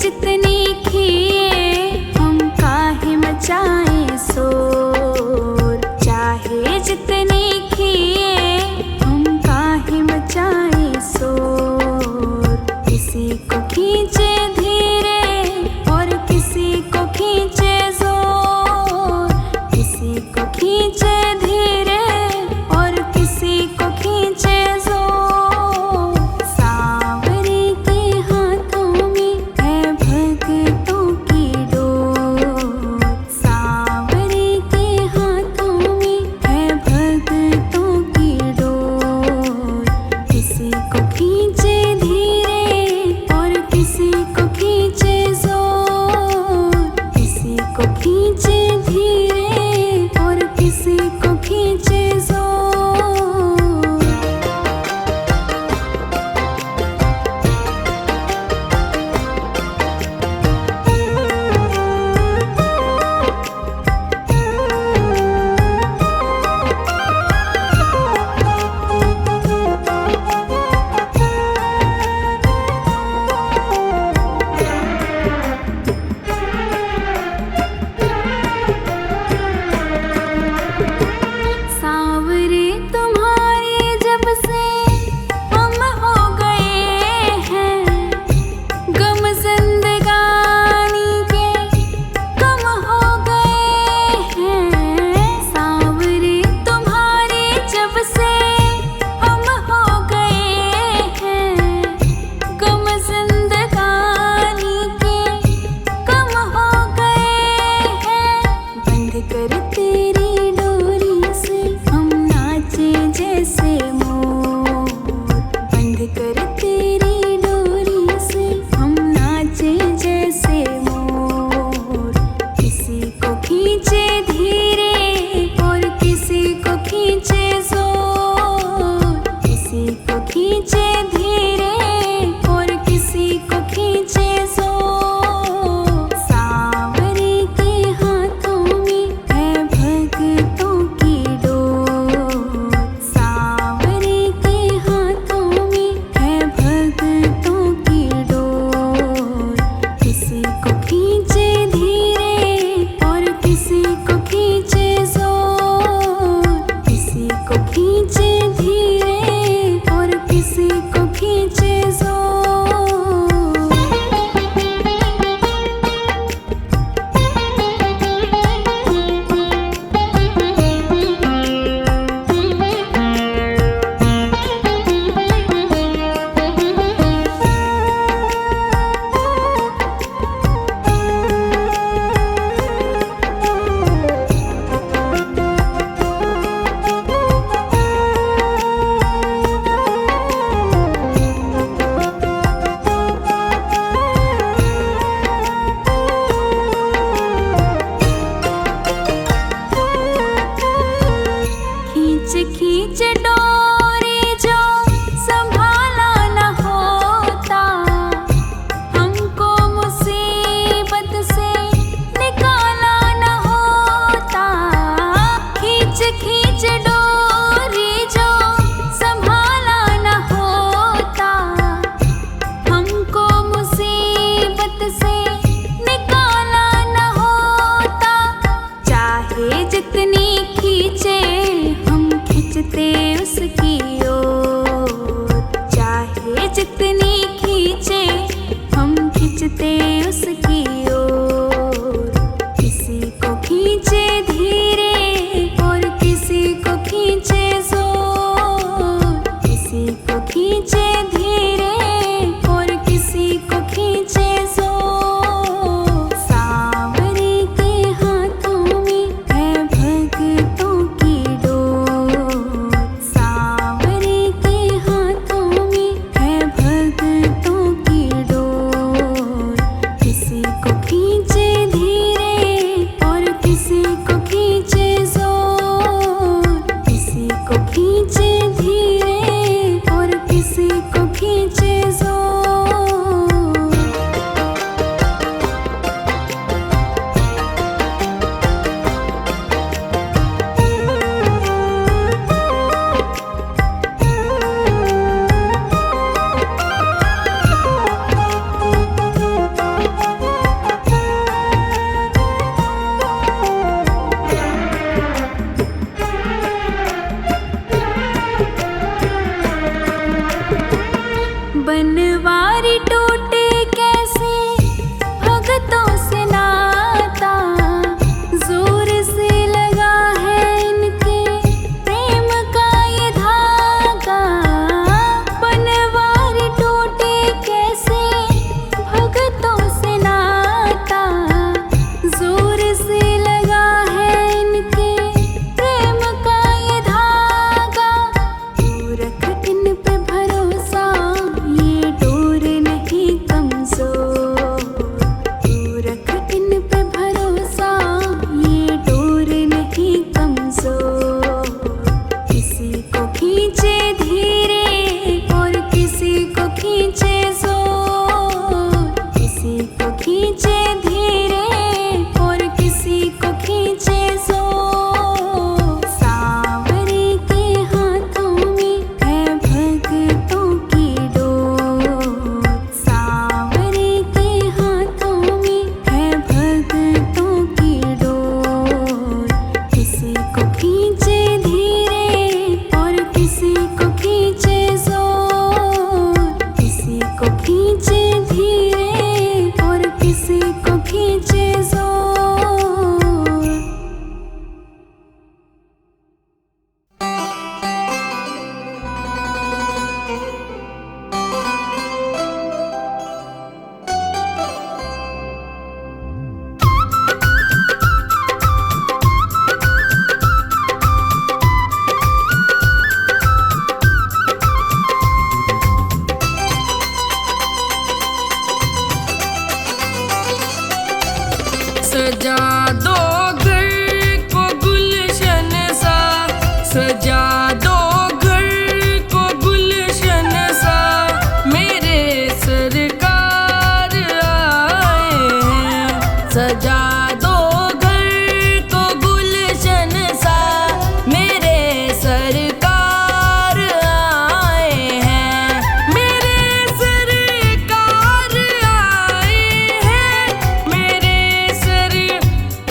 जितनी किए हम काहे मचाए शोर। चाहे जितनी किए हम काहे मचाए शोर। किसी को खींचे धीरे और किसी को खींचे जोर। किसी को खींचे धीरे और किसी को खींचे जोर। सांवरे के हाथों में है भक्तों की डोर। सांवरे के हाथों में है भक्तों की डोर। किसी को खींचे धीरे और किसी को बनवारी टूटे कैसे भगतों से नाता, जोर से लगा है इनके प्रेम का ये धागा। बनवारी टूटे कैसे भगतों से नाता, जोर से लगा है इनके प्रेम का ये धागा। तू रख इन पे भरोसा, ये डोर नहीं कमजोर। तू रख इन पे भरोसा, ये डोर नहीं कमजोर। किसी को खींचे धीरे और किसी को खींचे जोर। किसी को खींचे धीरे और किसी को खींचे जोर। सांवरे के हाथों में है भगतों की डोर। सांवरे के हाथों में है भगतों की डोर। किसी को खींचे धीरे और किसी को खींचे जोर। किसी को खींचे धीरे और किसी को खींचे जोर। सजा दो घर को गुलशन सा, सजा दो घर को गुलशन सा। मेरे सरकार आए हैं। सजा दो घर को गुलशन सा, मेरे सरकार आए हैं। मेरे सरकार आए हैं। मेरे सरकार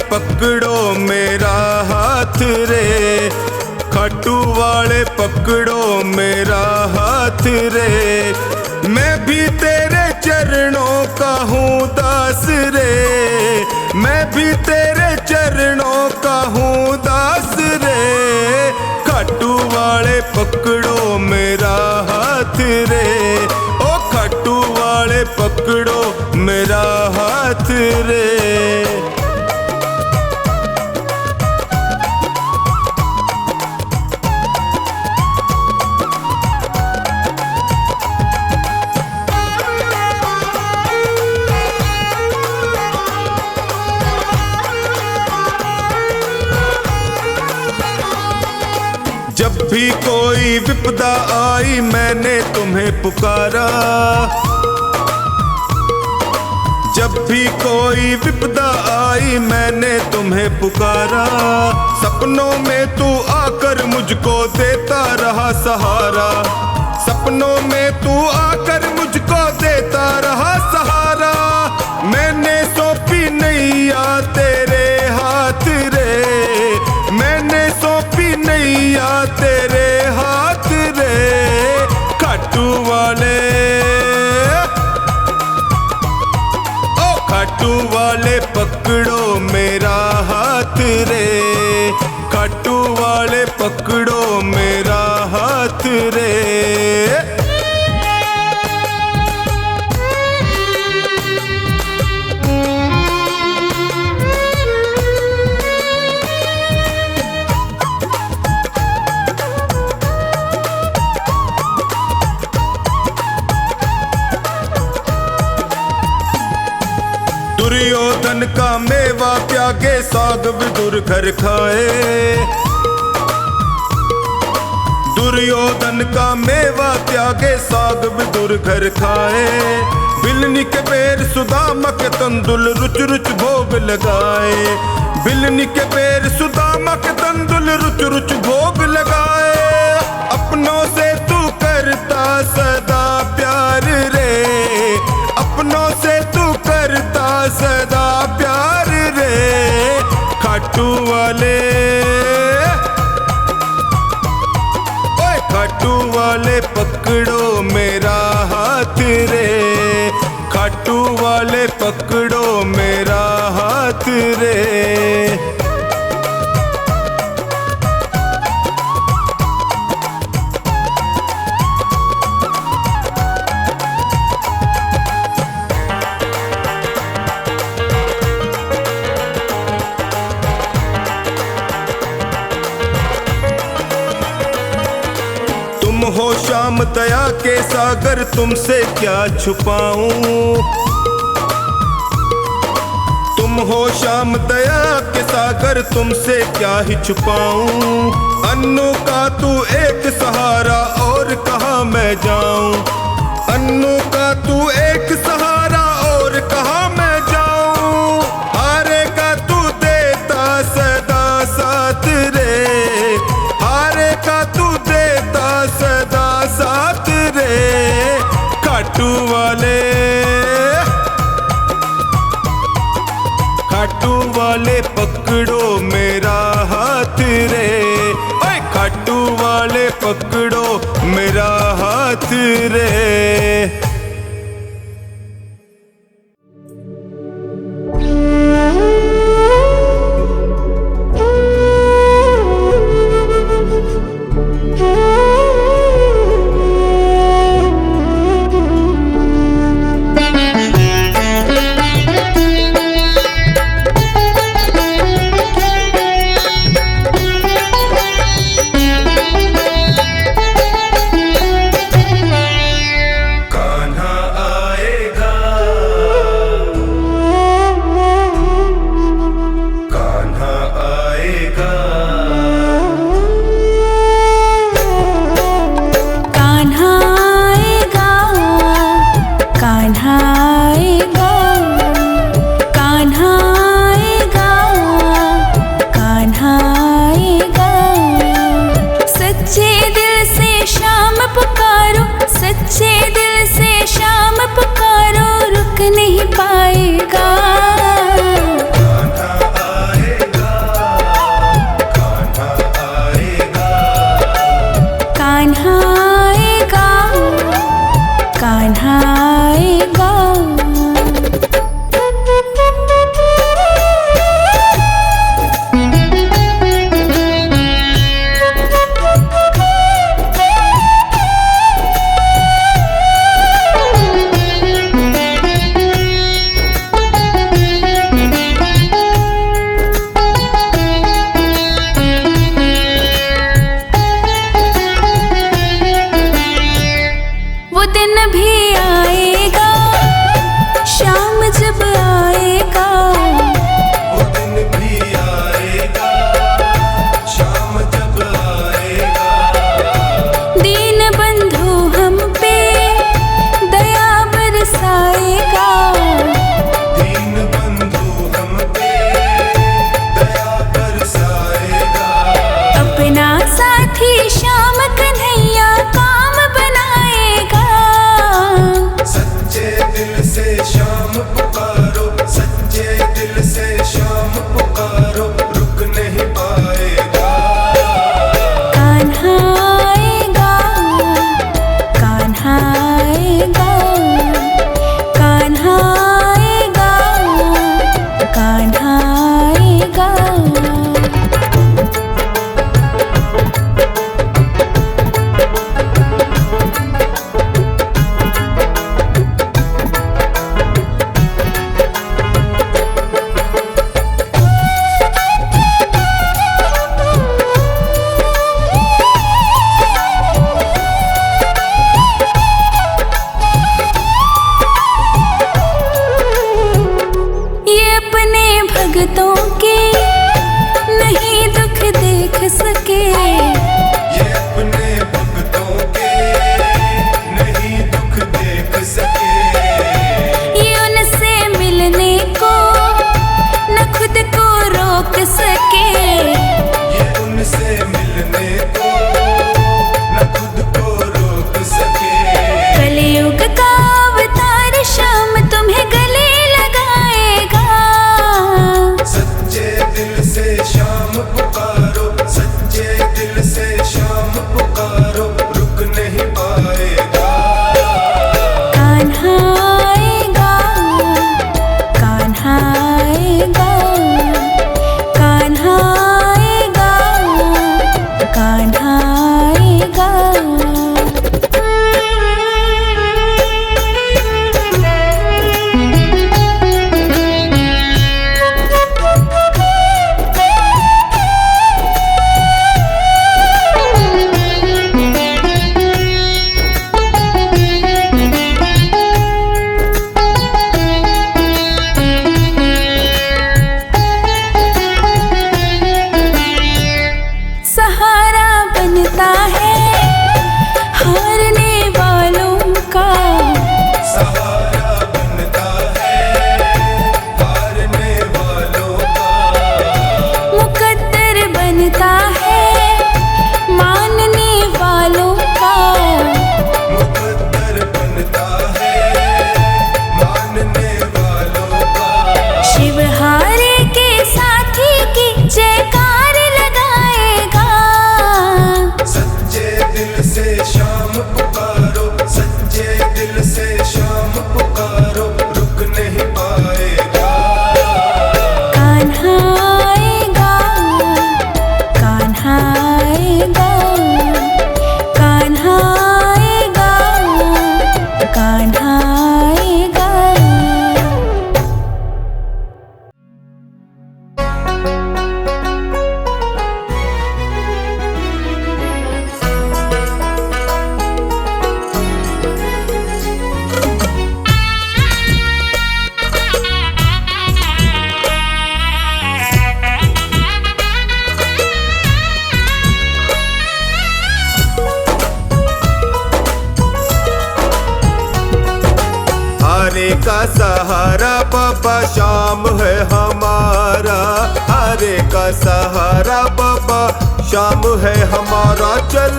पकड़ो मेरा हाथ रे, खाटू वाले पकड़ो मेरा हाथ रे। मैं भी तेरे चरणों का हूँ दास रे, मैं भी तेरे चरणों का हूँ दास रे। खाटू वाले पकड़ो मेरा हाथ रे, ओ खाटू वाले पकड़ो मेरा हाथ रे। जब भी कोई विपदा आई मैंने तुम्हें पुकारा, जब भी कोई विपदा आई मैंने तुम्हें पुकारा। सपनों में तू आकर मुझको देता रहा सहारा, सपनों में तू आकर मुझको देता रहा सहारा। मैंने सौंपी नैया तेरे हाथ रे, मैंने सौंपी नैया तेरे हाथ रे। खाटू वाले ओ खाटू वाले पकड़ो मेरा हाथ रे, खाटू वाले पकड़ो मेरा हाथ रे। दुर्योधन का मेवा त्यागे साग विदुर घर खाए, दुर्योधन का मेवा त्यागे साग विदुर घर खाए। बिलनी के बेर सुदामा के तंदुल रुच रुच भोग लगाए, बिलनी के बेर सुदामा के तंदुल रुच रुच भोग लगाए। अपनों से तू करता सदा प्यार रे, अपनों से तू करता सदा प्यार रे। खाटू वाले ओए खाटू वाले पकड़ो मेरा हाथ रे, खाटू वाले पकड़ो मेरा हाथ रे। तुम हो श्याम दया के सागर तुमसे क्या छुपाऊं, तुम हो श्याम दया के सागर तुमसे क्या ही छुपाऊं। अन्नू का तू एक सहारा और कहाँ मैं जाऊं, अन्नू का तू एक सहारा और कहाँ मैं जाऊं। हारे का तू देता सदा साथ रे, हारे का तू देता सदा साथ रे। खाटू वाले खाटू वाले पकड़ो मेरा हाथ रे, ओए खाटू वाले पकड़ो मेरा हाथ रे। नहीं पाएगा। सहारा बनता है हारने वालों का, सहारा बनता है हारने वालों का, मुकद्दर बनता है मानने वालों का, मुकद्दर बनता है मानने वालों का। शिव हारे के साथी की जयकार लगाएगा। सच्चे दिल से शाम पुकारो, सच्चे दिल से शाम पुकारो, रुक नहीं पाएगा। कान्हा आएगा, कान्हा आएगा, कान्हा आएगा, कान्हा आएगा। हारे का सहारा बाबा शाम है हमारा, हारे का सहारा बाबा शाम है हमारा। चल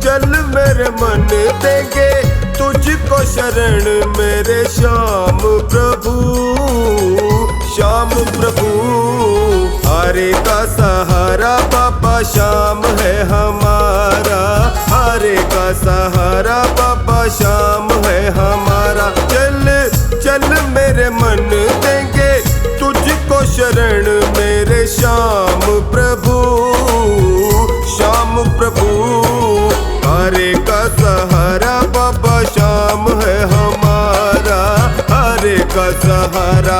चल मेरे मन देंगे तुझको शरण मेरे श्याम प्रभु, श्याम प्रभु। हारे का सहारा बाबा शाम है हमारा, हारे का सहारा बाबा शाम है हमारा। चल चल मेरे मन देंगे तुझको शरण मेरे श्याम प्रभु, श्याम प्रभु। हारे का सहारा बाबा शाम है हमारा, हारे का सहारा।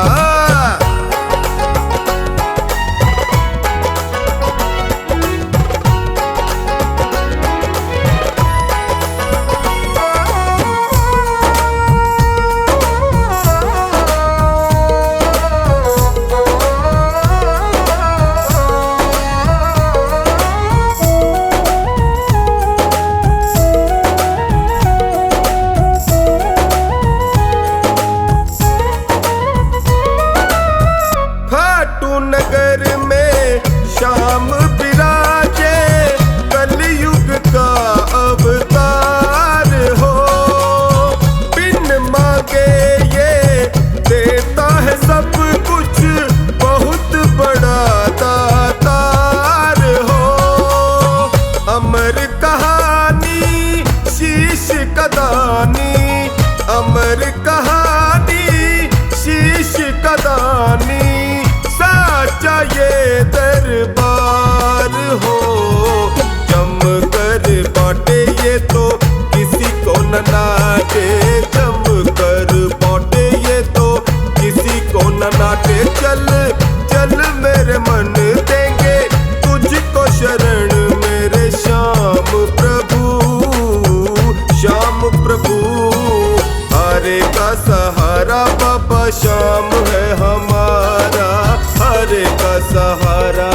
नगर में श्याम विराजे, कलयुग का अवतार हो। बिन मांगे ये देता है सब कुछ, बहुत बड़ा दातार हो। अमर कहानी शीश कदानी, अमर कहानी शीश कदानी, साचा ये दरबार हो। जम कर बाटे ये तो किसी को न नाटे, जम कर बाटे ये तो किसी को न नाटे। चल चल मेरे मन देंगे तुझको शरण मेरे श्याम प्रभु, श्याम प्रभु। हारे का सहारा बाबा शाम है हमारा, हारे का सहारा।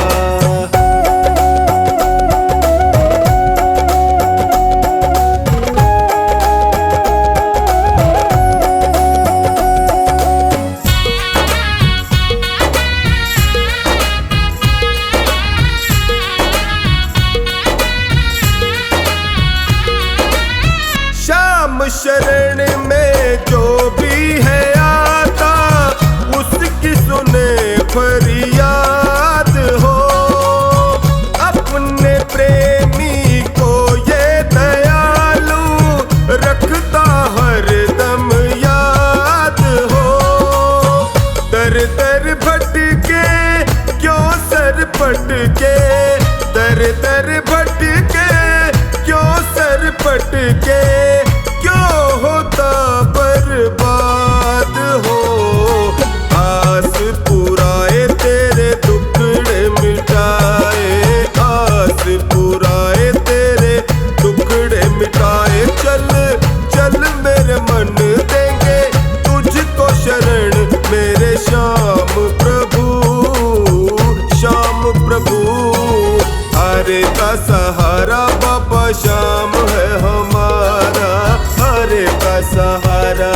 श्याम शरण में जो भी है आता, उसकी सुने फरियाद हो। अपने प्रेमी को ये दयालु रखता हर दम याद हो। दर दर भटके क्यों सर पटके, दर दर भटके क्यों सर भटके क्यों होता बर्बाद हो। आस पुराए तेरे टुकड़े मिटाए, आस पुराए तेरे टुकड़े मिटाए। चल चल मेरे मन देंगे तुझको शरण मेरे श्याम प्रभु, श्याम प्रभु। हरे का सहारा बाबा श्याम है हमारा, हरे का सहारा।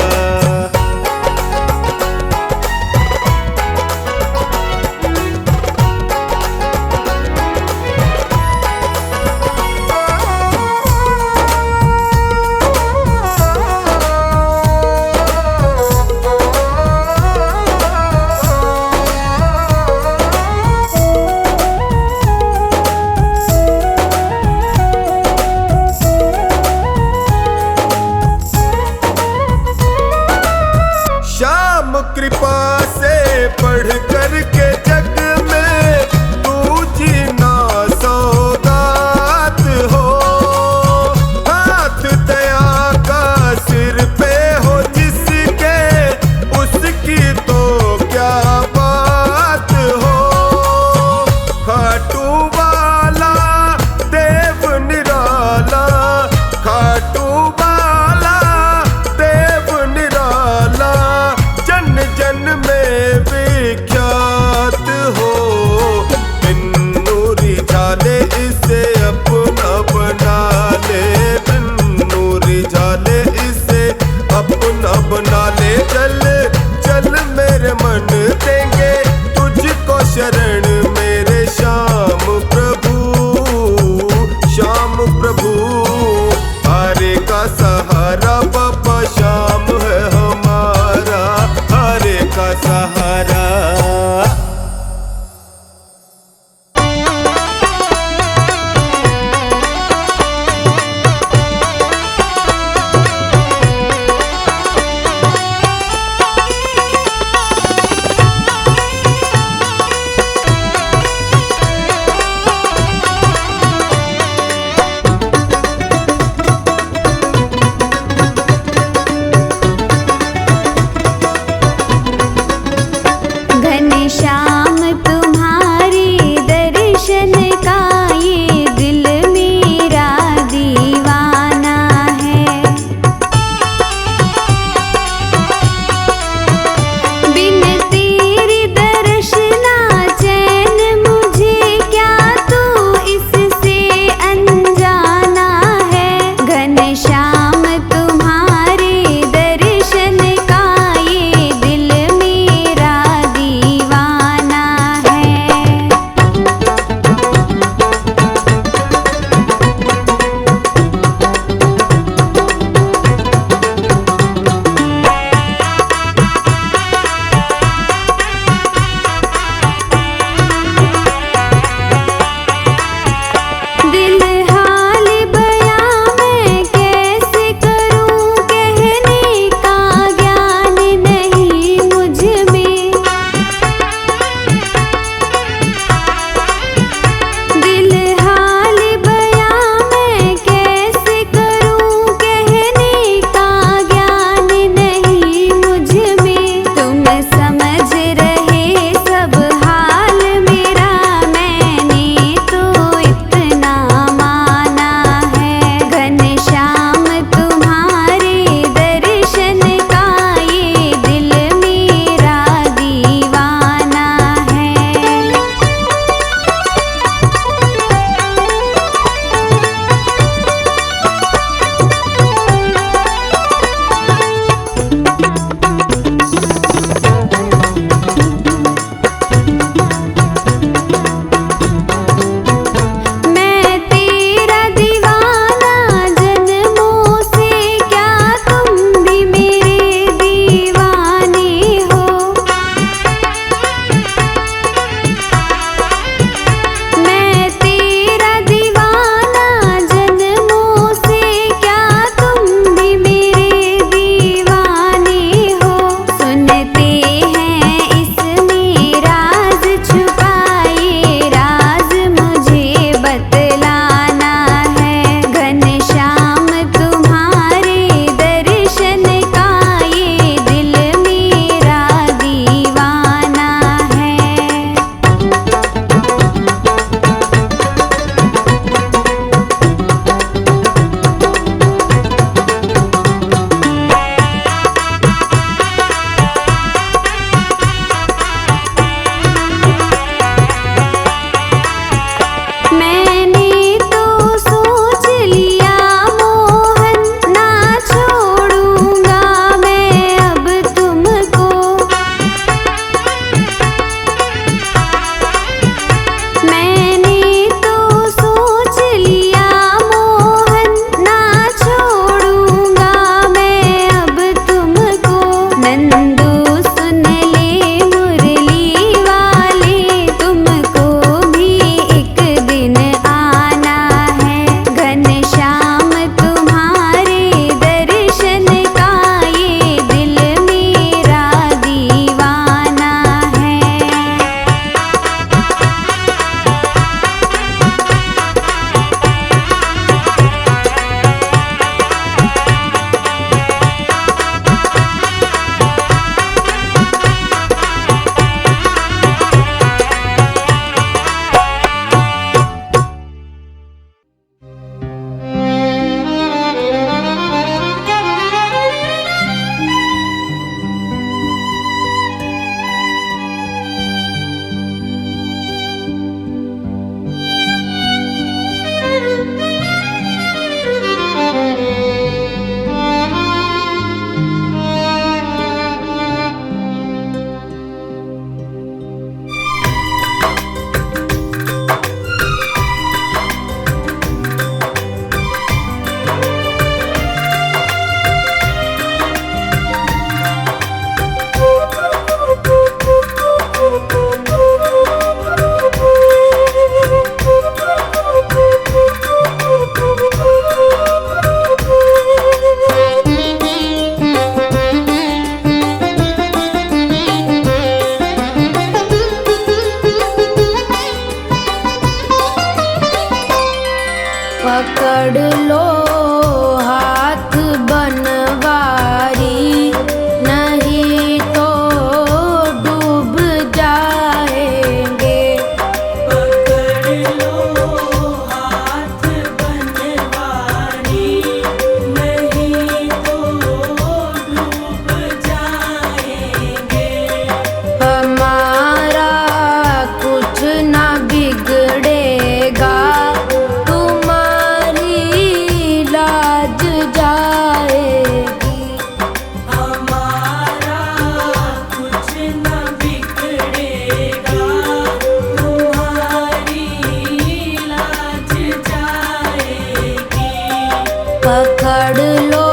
पकड़ लो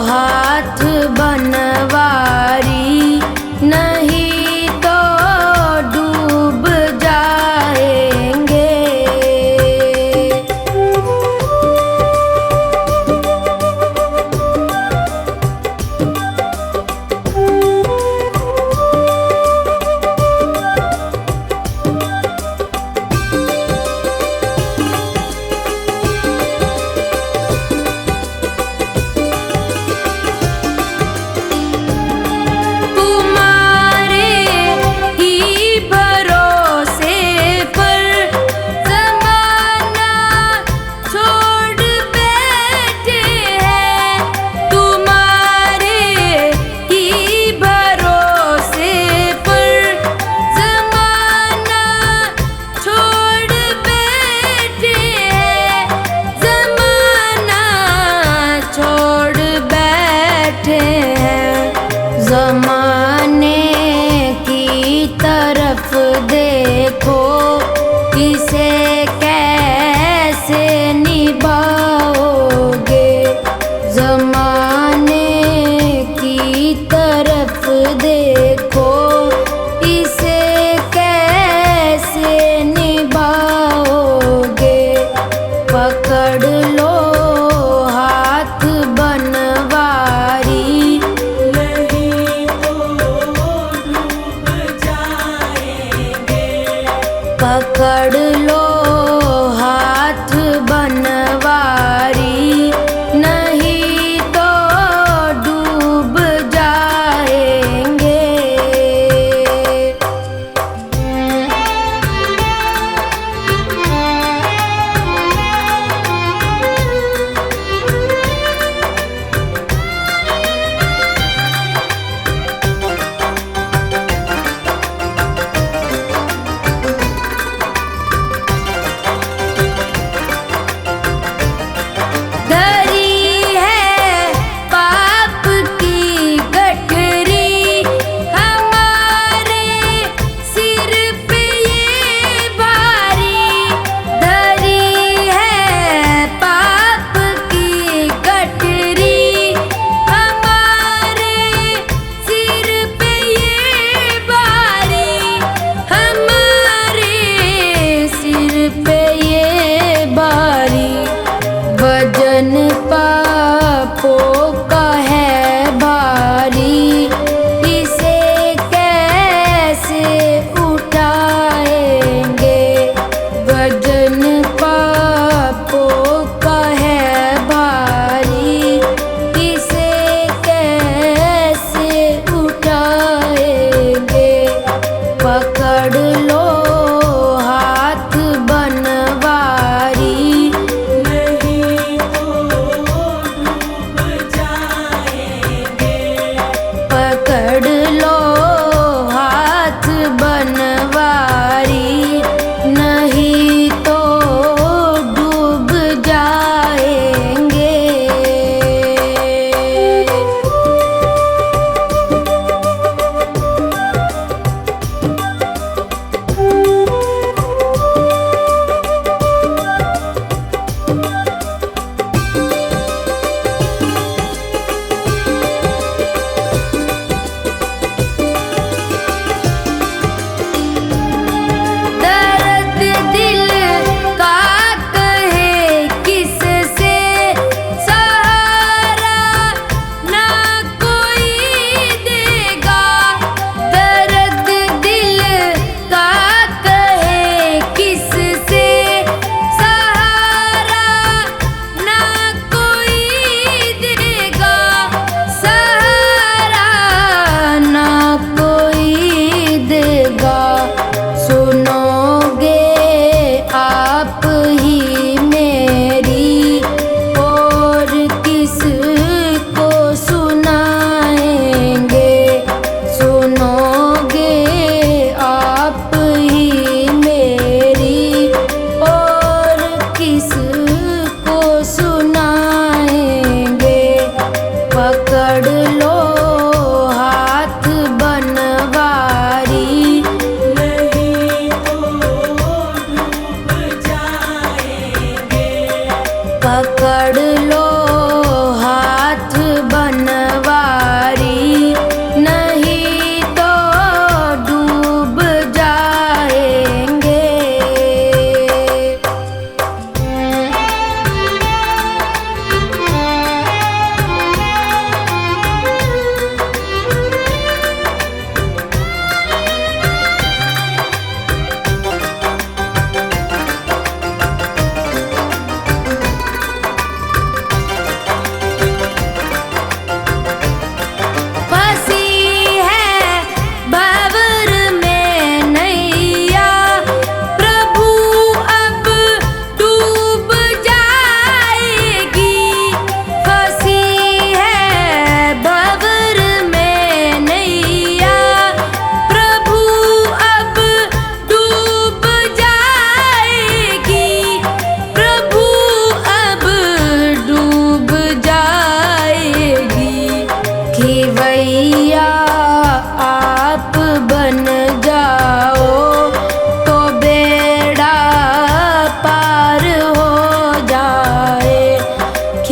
हाथ बनवारी, नहीं तो डूब जाएंगे।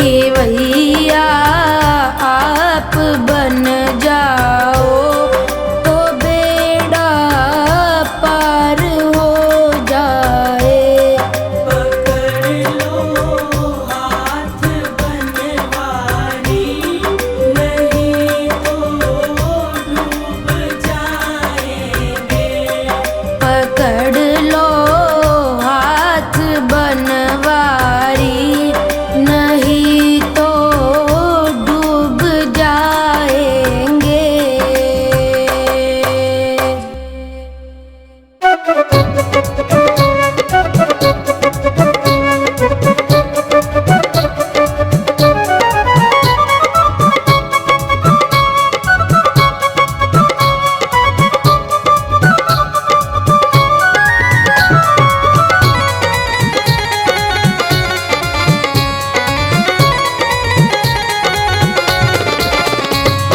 खेवैया आप बन जाओ तो बेड़ा पार हो जाए। पकड़ लो हाथ बनवारी, नहीं तो डूब जाएंगे। पकड़ लो हाथ बनवारी, नहीं तो डूब जाएंगे।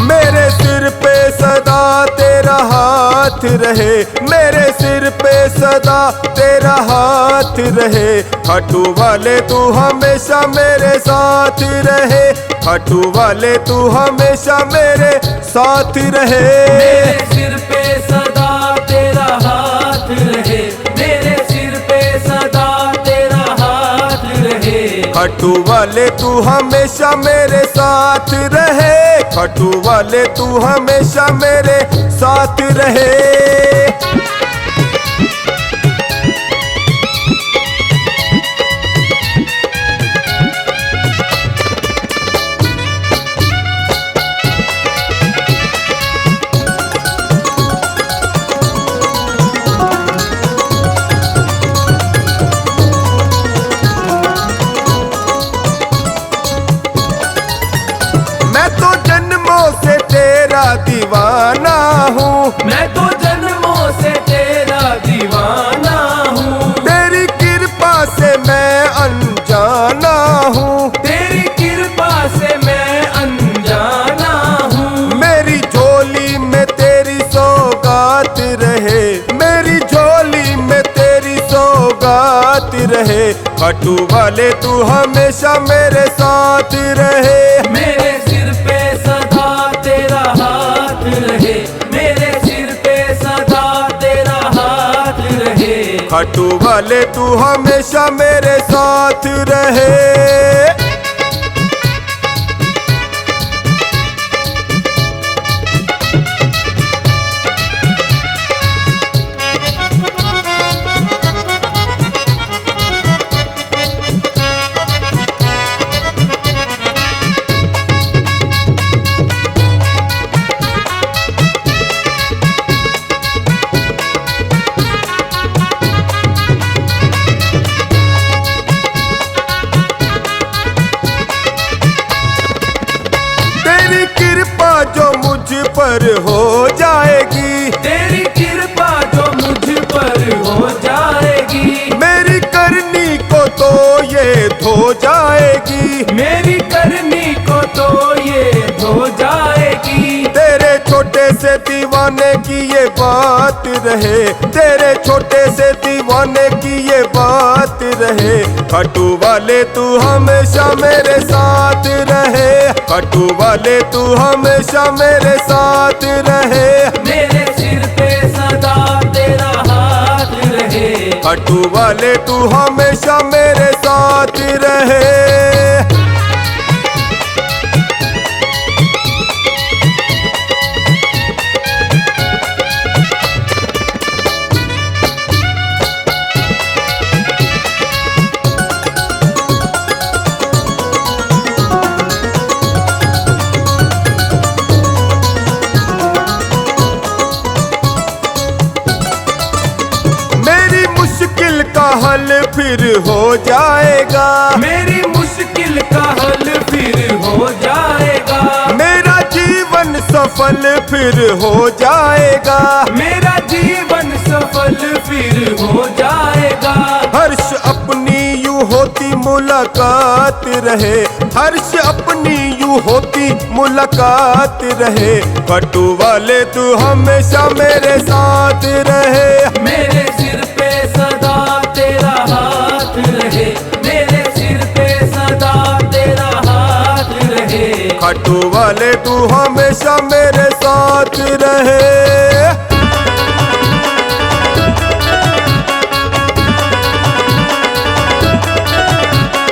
मेरे सिर पे सदा तेरा हाथ रहे, मेरे सिर पे सदा तेरा हाथ रहे। खाटू वाले तू हमेशा मेरे साथ रहे, खाटू वाले तू हमेशा मेरे साथ रहे। मेरे सिर पे सदा तेरा हाथ रहे, मेरे सिर पे सदा तेरा हाथ रहे। खाटू वाले तू हमेशा मेरे साथ रहे, खाटू वाले तू हमेशा मेरे साथ रहे। मैं तो जन्मों से तेरा दीवाना हूँ, मैं तो जन्मों से तेरा दीवाना हूँ। तेरी कृपा से मैं अनजाना हूँ, तेरी कृपा से मैं अनजाना हूँ। मेरी झोली में तेरी सौगात रहे, मेरी झोली में तेरी सौगात रहे। खाटू वाले तू हमेशा मेरे साथ रहे। मेरे सिर पे सदा तेरा हाथ रहे, मेरे सिर पे सदा तेरा हाथ रहे। खाटू वाले तू हमेशा मेरे साथ रहे। तेरी कृपा जो मुझ पर हो जाएगी, तेरी कृपा जो मुझ पर हो जाएगी। मेरी करनी को तो ये धो जाएगी, मेरी करनी को तो ये धो जाएगी। तेरे छोटे से दीवाने की ये बात रहे, तेरे छोटे से दीवाने की ये बात रहे। खाटू वाले तू हमेशा मेरे साथ रहे, खाटू वाले तू हमेशा मेरे साथ रहे। मेरे सिर पे सदा तेरा हाथ रहे, खाटू वाले तू हमेशा मेरे साथ रहे। मेरी मुश्किल का हल फिर हो जाएगा, मेरी मुश्किल का हल फिर हो जाएगा। मेरा जीवन सफल फिर हो जाएगा, मेरा जीवन सफल फिर हो जाएगा। हर्ष अपनी यूं होती मुलाकात रहे, हर्ष अपनी यूं होती मुलाकात रहे। खाटू वाले तू हमेशा मेरे साथ रहे। मेरे सिर पे सदा तेरा हाथ रहे, मेरे सिर पे सदा तेरा हाथ खाटू वाले तू हमेशा मेरे साथ रहे।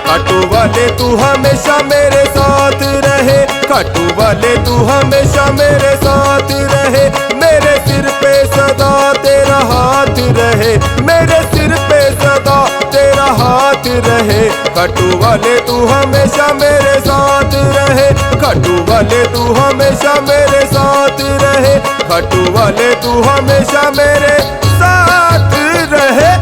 खाटू वाले तू हमेशा मेरे साथ रहे, खाटू वाले तू हमेशा मेरे साथ रहे। मेरे सिर पे सदा तेरा हाथ रहे, मेरे सिर पे सदा तेरा हाथ रहे। खाटू वाले तू हमेशा मेरे साथ रहे, खाटू वाले तू हमेशा मेरे साथ रहे, खाटू वाले तू हमेशा मेरे साथ रहे।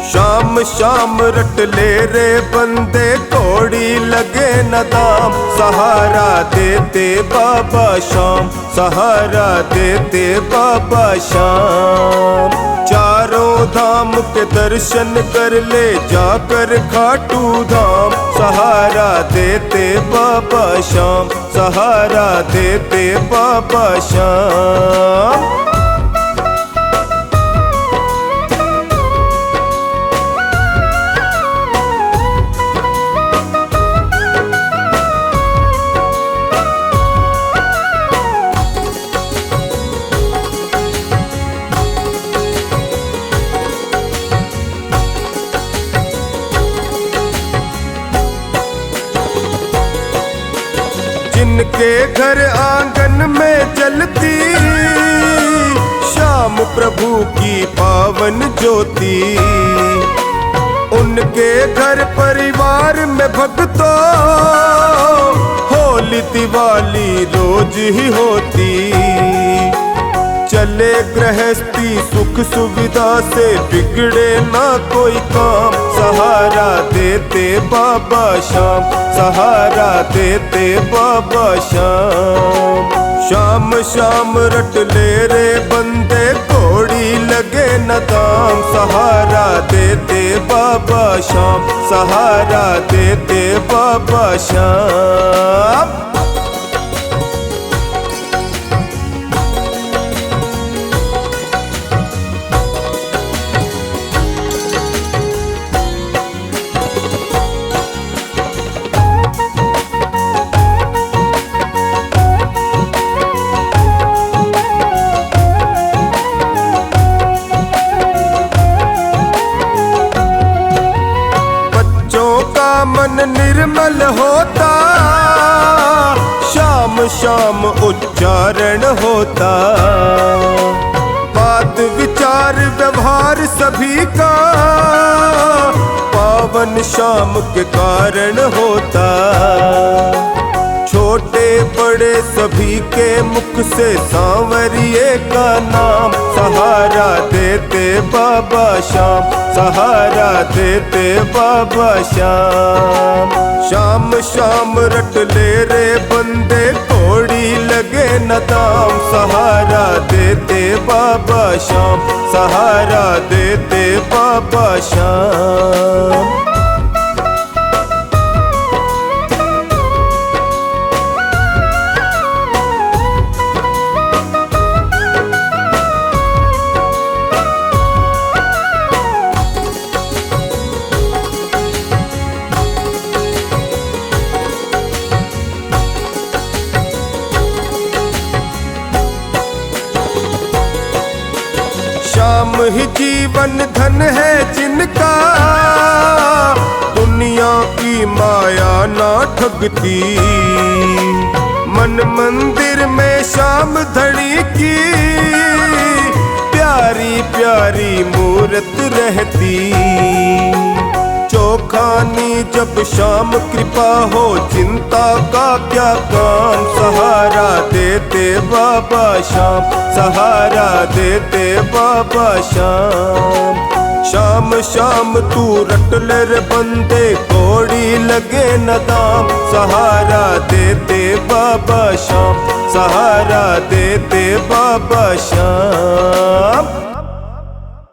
शाम शाम रट ले रे बंदे कोड़ी लगे न दाम। सहारा देते बाबा शाम, सहारा देते बाबा शाम। चारों धाम के दर्शन कर ले जाकर खाटू धाम। सहारा देते बाबा शाम, सहारा देते बाबा शाम। जिनके घर आंगन में जलती शाम प्रभु की पावन ज्योति, उनके घर परिवार में भक्तों होली दिवाली रोज ही होती। चले गृहस्थी सुख सुविधा से बिगड़े ना कोई काम। सहारा देते बाबा शाम, सहारा देते बाबा शाम। शाम शाम रट ले रे बंदे कोड़ी लगे न दाम। सहारा देते बाबा शाम, सहारा देते बाबा शाम। मन निर्मल होता शाम शाम उच्चारण होता। बात विचार व्यवहार सभी का पावन शाम के कारण होता। छोटे बड़े सभी के मुख से सांवरिये का नाम। सहारा देते बाबा शाम, सहारा देते बाबा शाम। शाम शाम रट ले रे बंदे कोड़ी लगे न दाम। सहारा देते बाबा शाम, सहारा देते बाबा शाम। शाम ही जीवन धन है जिनका, दुनिया की माया ना ठगती। मन मंदिर में शाम धड़ी की प्यारी प्यारी मूरत रहती। चौखानी जब शाम कृपा हो चिंता का क्या काम। सहारा देते बाबा शाम, सहारा देते बाबा शाम। शाम शाम तू रट ले रे बंदे कोड़ी लगे न दाम। सहारा देते बाबा श्याम, सहारा देते बाबा श्याम।